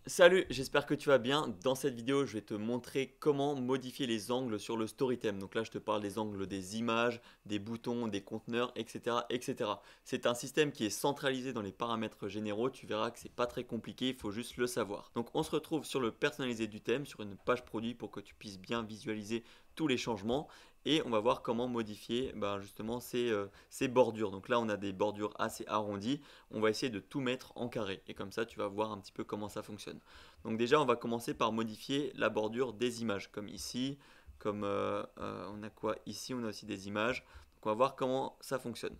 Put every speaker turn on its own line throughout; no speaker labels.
Salut, j'espère que tu vas bien. Dans cette vidéo, je vais te montrer comment modifier les angles sur le StoryTheme. Donc là, je te parle des angles des images, des boutons, des conteneurs, etc., etc. C'est un système qui est centralisé dans les paramètres généraux. Tu verras que c'est pas très compliqué, il faut juste le savoir. Donc on se retrouve sur le personnalisé du thème, sur une page produit pour que tu puisses bien visualiser tous les changements. Et on va voir comment modifier justement ces bordures. Donc là, on a des bordures assez arrondies. On va essayer de tout mettre en carré. Et comme ça, tu vas voir un petit peu comment ça fonctionne. Donc déjà, on va commencer par modifier la bordure des images, comme ici, comme on a quoi ici, on a aussi des images. Donc on va voir comment ça fonctionne.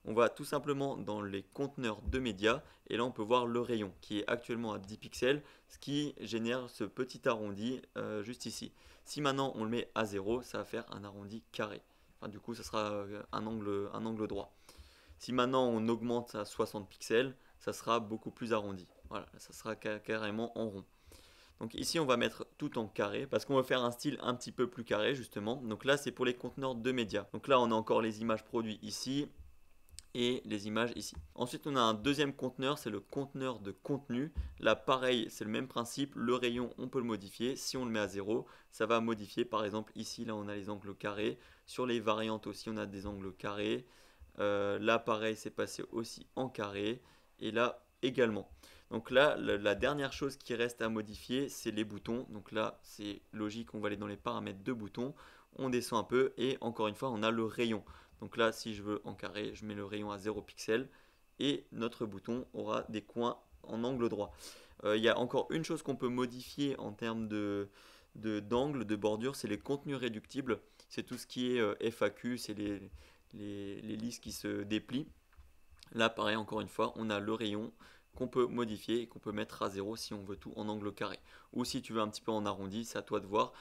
On va tout simplement dans les conteneurs de médias et là on peut voir le rayon qui est actuellement à 10 pixels, ce qui génère ce petit arrondi juste ici. Si maintenant on le met à 0, ça va faire un arrondi carré. Enfin, du coup, ça sera un angle droit. Si maintenant on augmente à 60 pixels, ça sera beaucoup plus arrondi. Voilà, ça sera carrément en rond. Donc ici on va mettre tout en carré parce qu'on veut faire un style un petit peu plus carré justement. Donc là c'est pour les conteneurs de médias. Donc là on a encore les images produites ici et les images ici. Ensuite on a un deuxième conteneur, c'est le conteneur de contenu. Là pareil, c'est le même principe, le rayon on peut le modifier. Si on le met à 0, ça va modifier. Par exemple ici là on a les angles carrés. Sur les variantes aussi on a des angles carrés. Là pareil c'est passé aussi en carré. Et là également. Donc là, la dernière chose qui reste à modifier, c'est les boutons. Donc là, c'est logique, on va aller dans les paramètres de boutons. On descend un peu et encore une fois, on a le rayon. Donc là, si je veux en carré, je mets le rayon à 0 pixel et notre bouton aura des coins en angle droit. Il y a encore une chose qu'on peut modifier en termes d'angle, de bordure, c'est les contenus réductibles. C'est tout ce qui est FAQ, c'est les listes qui se déplient. Là, pareil, encore une fois, on a le rayon qu'on peut modifier et qu'on peut mettre à 0 si on veut tout en angle carré. Ou si tu veux un petit peu en arrondi, c'est à toi de voir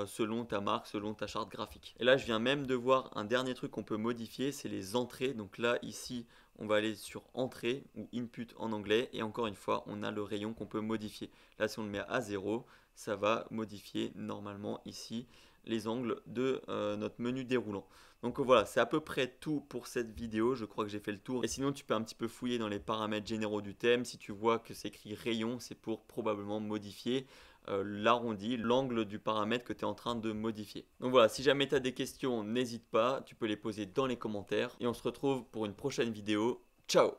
selon ta marque, selon ta charte graphique. Et là, je viens même de voir un dernier truc qu'on peut modifier, c'est les entrées. Donc là, ici, on va aller sur entrée ou input en anglais. Et encore une fois, on a le rayon qu'on peut modifier. Là, si on le met à 0, ça va modifier normalement ici les angles de notre menu déroulant. Donc voilà, c'est à peu près tout pour cette vidéo. Je crois que j'ai fait le tour. Et sinon, tu peux un petit peu fouiller dans les paramètres généraux du thème. Si tu vois que c'est écrit rayon, c'est pour probablement modifier l'arrondi, l'angle du paramètre que tu es en train de modifier. Donc voilà, si jamais tu as des questions, n'hésite pas. Tu peux les poser dans les commentaires. Et on se retrouve pour une prochaine vidéo. Ciao!